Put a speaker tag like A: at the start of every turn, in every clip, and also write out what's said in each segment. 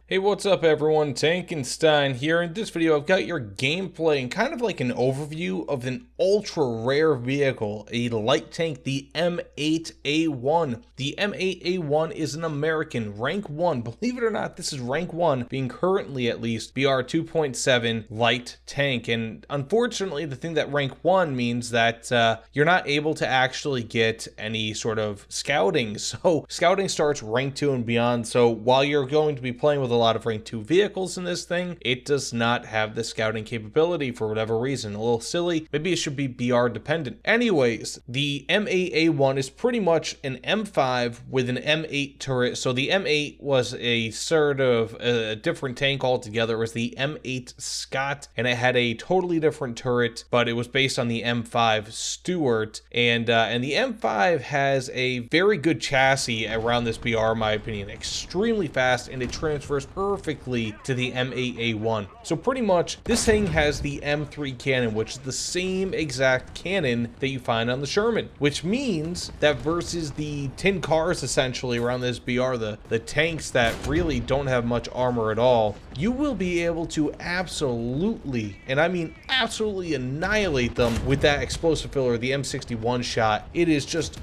A: Hey, what's up everyone? Tankenstein here. In this video, I've got your gameplay and kind of like an overview of an ultra-rare vehicle, a light tank, the M8A1. The M8A1 is an American rank 1. Believe it or not, this is rank 1, being currently at least BR 2.7 light tank. And unfortunately, the thing that rank 1 means that you're not able to actually get any sort of scouting. So scouting starts rank 2 and beyond. So while you're going to be playing with a lot of rank 2 vehicles in this thing, it does not have the scouting capability for whatever reason. A little silly. Maybe it should be BR dependent. Anyways, the M8A1 is pretty much an M5 with an M8 turret. So the M8 was a sort of a different tank altogether. It was the M8 Scott, and it had a totally different turret, but it was based on the M5 Stuart. And the M5 has a very good chassis around this BR, in my opinion. Extremely fast, and it transfers perfectly to the M8A1. So pretty much this thing has the M3 cannon, which is the same exact cannon that you find on the Sherman, which means that versus the tin cars essentially around this BR, the tanks that really don't have much armor at all, you will be able to absolutely, and I mean absolutely, annihilate them with that explosive filler, the M61 shot. It is just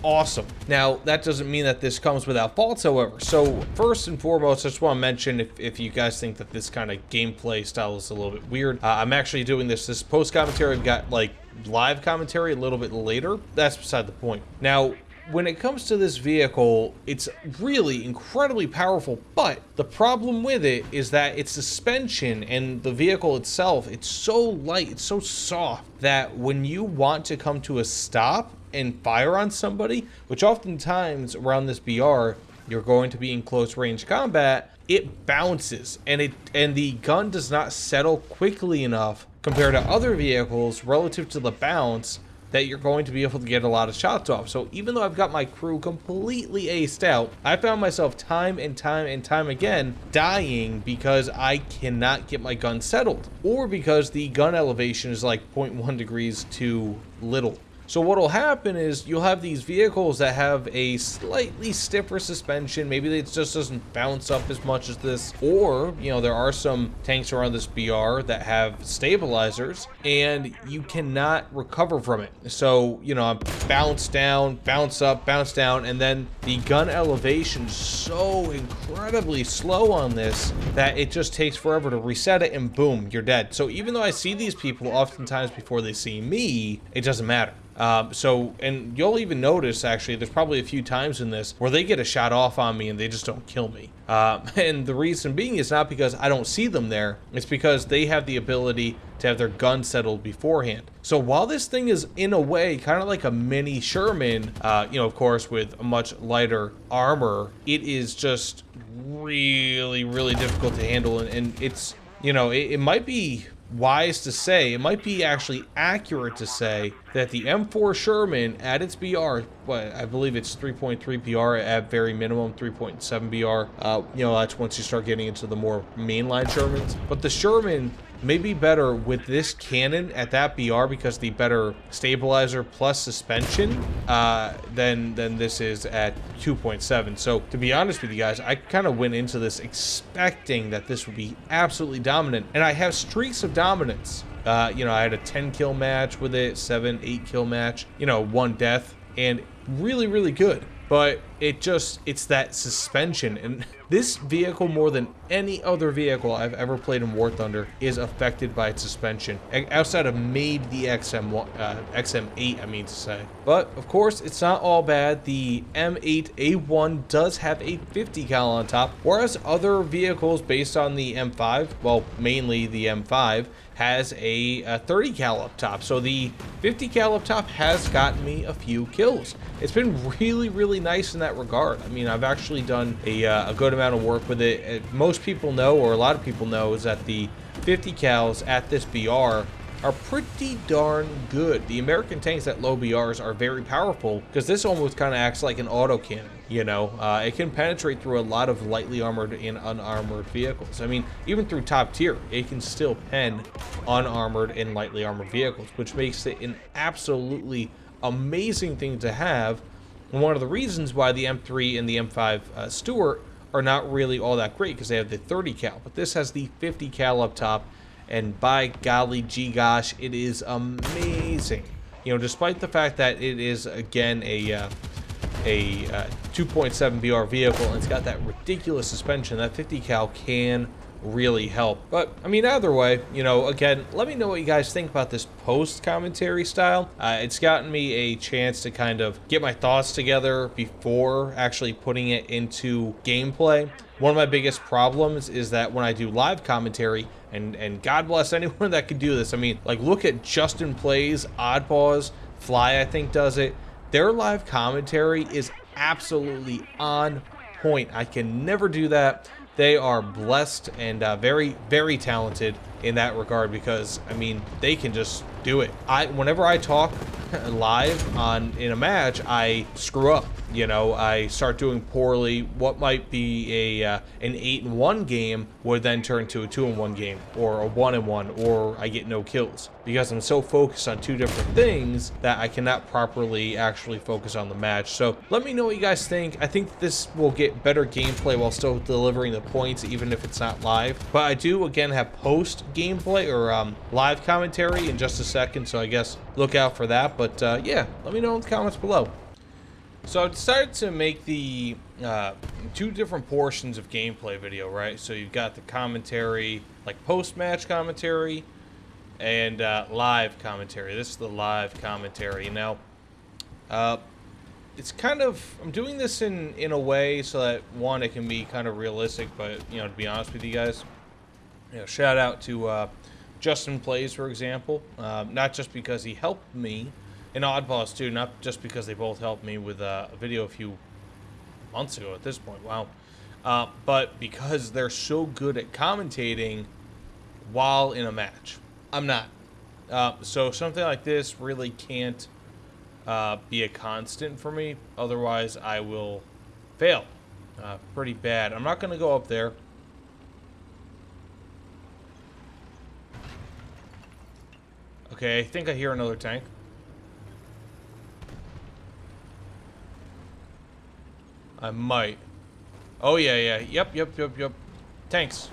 A: awesome. Now, that doesn't mean that this comes without faults, however. So first and foremost, I just want to mention, if you guys think that this kind of gameplay style is a little bit weird, I'm actually doing this post commentary. I've got like live commentary a little bit later. That's beside the point. Now, when it comes to this vehicle, it's really incredibly powerful, but the problem with it is that its suspension and the vehicle itself, it's so light, it's so soft, that when you want to come to a stop and fire on somebody, which oftentimes around this BR, you're going to be in close range combat, it bounces, and the gun does not settle quickly enough compared to other vehicles relative to the bounce that you're going to be able to get a lot of shots off. So even though I've got my crew completely aced out, I found myself time and time again dying because I cannot get my gun settled, or because the gun elevation is like 0.1 degrees too little. So what'll happen is you'll have these vehicles that have a slightly stiffer suspension. Maybe it just doesn't bounce up as much as this. Or, you know, there are some tanks around this BR that have stabilizers and you cannot recover from it. So, you know, bounce down, bounce up, bounce down, and then the gun elevation is so incredibly slow on this that it just takes forever to reset it, and boom, you're dead. So even though I see these people oftentimes before they see me, it doesn't matter. And you'll even notice, actually, there's probably a few times in this where they get a shot off on me and they just don't kill me. And the reason being is not because I don't see them there, it's because they have the ability to have their gun settled beforehand. So while this thing is in a way kind of like a mini Sherman, you know, of course with a much lighter armor, it is just really, really difficult to handle. And it's, you know, it might be wise to say, it might be actually accurate to say that the M4 Sherman at its BR, what I believe it's 3.3 BR at very minimum, 3.7 BR, you know, that's once you start getting into the more mainline Shermans, but the Sherman may be better with this cannon at that BR because the better stabilizer plus suspension than this is at 2.7. So to be honest with you guys, I kind of went into this expecting that this would be absolutely dominant, and I have streaks of dominance. You know, I had a 10 kill match with it, 7, 8 kill match, you know, 1 death, and really, really good. But it's that suspension, and this vehicle, more than any other vehicle I've ever played in War Thunder, is affected by its suspension, outside of maybe the XM8, I mean to say. But of course, it's not all bad. The M8A1 does have a 50 cal on top, whereas other vehicles based on the M5, well, mainly the M5, has a 30 cal up top. So the 50 cal up top has gotten me a few kills. It's been really, really nice in that regard. I mean, I've actually done a good amount of work with it. Most people know, or a lot of people know, is that the 50 cals at this BR are pretty darn good. The American tanks at low BRs are very powerful because this almost kind of acts like an autocannon. You know, it can penetrate through a lot of lightly armored and unarmored vehicles. I mean, even through top tier, it can still pen unarmored and lightly armored vehicles, which makes it an absolutely amazing thing to have. And one of the reasons why the M3 and the M5 Stuart are not really all that great because they have the 30 cal, but this has the 50 cal up top, and by golly gee gosh, it is amazing. You know, despite the fact that it is, again, a 2.7 BR vehicle, and it's got that ridiculous suspension, that 50 cal can really help. But I mean, either way, you know, again, let me know what you guys think about this post commentary style. It's gotten me a chance to kind of get my thoughts together before actually putting it into gameplay. One of my biggest problems is that when I do live commentary, and God bless anyone that could do this. I mean, like, look at Justin Plays, Oddpaws, Fly, I think does it. Their live commentary is absolutely on point. I can never do that. They are blessed and very, very talented in that regard because, I mean, they can just do it. Whenever I talk live in a match, I screw up. You know, I start doing poorly. What might be an 8-1 game would then turn to a 2-1 game, or a 1-1, or I get no kills because I'm so focused on two different things that I cannot properly actually focus on the match. So let me know what you guys think. I think this will get better gameplay while still delivering the points, even if it's not live. But I do, again, have post gameplay or live commentary in just a second, so I guess look out for that. But yeah, let me know in the comments below. So I decided to make the two different portions of gameplay video, right? So you've got the commentary, like post-match commentary, and live commentary. This is the live commentary. Now, it's kind of, I'm doing this in a way so that, one, it can be kind of realistic, but, you know, to be honest with you guys, you know, shout out to Justin Plays, for example. Not just because he helped me, and Oddpaws too, not just because they both helped me with a video a few months ago at this point, wow. But because they're so good at commentating while in a match. I'm not. So something like this really can't be a constant for me, otherwise I will fail pretty bad. I'm not going to go up there. Okay, I think I hear another tank. I might. Oh, yeah. Yep. Tanks.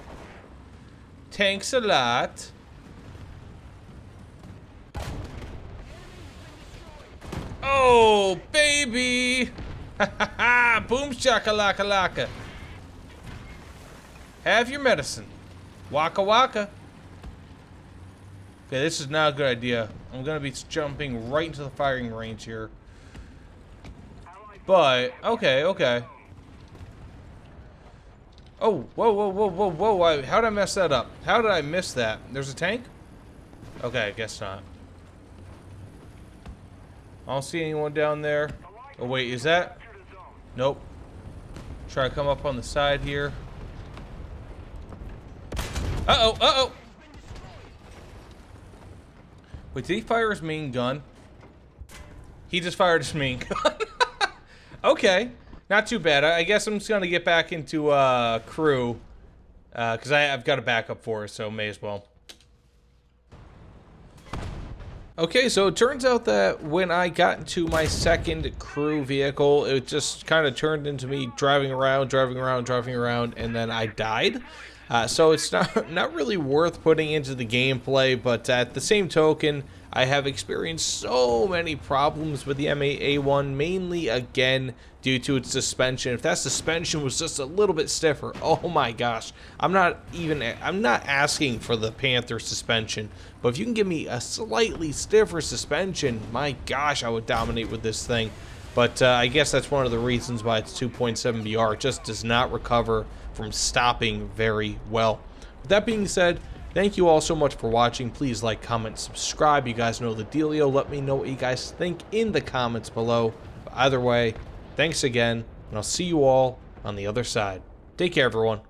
A: Tanks a lot. Oh, baby. Ha ha ha. Boom shakalaka laka. Have your medicine. Waka waka. Okay, this is not a good idea. I'm going to be jumping right into the firing range here. But, okay. Oh, whoa. How did I mess that up? How did I miss that? There's a tank? Okay, I guess not. I don't see anyone down there. Oh, wait, is that? Nope. Try to come up on the side here. Uh-oh. Wait, did he fire his main gun? He just fired his main gun. Okay, not too bad. I guess I'm just gonna get back into crew because I've got a backup for us, so may as well. Okay, so it turns out that when I got into my second crew vehicle, it just kind of turned into me driving around, and then I died. So it's not really worth putting into the gameplay, but at the same token, I have experienced so many problems with the M8A1, mainly, again, due to its suspension. If that suspension was just a little bit stiffer, oh my gosh. I'm not asking for the Panther suspension, but if you can give me a slightly stiffer suspension, my gosh, I would dominate with this thing. But I guess that's one of the reasons why it's 2.7 BR. It just does not recover from stopping very well. With that being said, thank you all so much for watching. Please like, comment, subscribe. You guys know the dealio. Let me know what you guys think in the comments below. But either way, thanks again, and I'll see you all on the other side. Take care, everyone.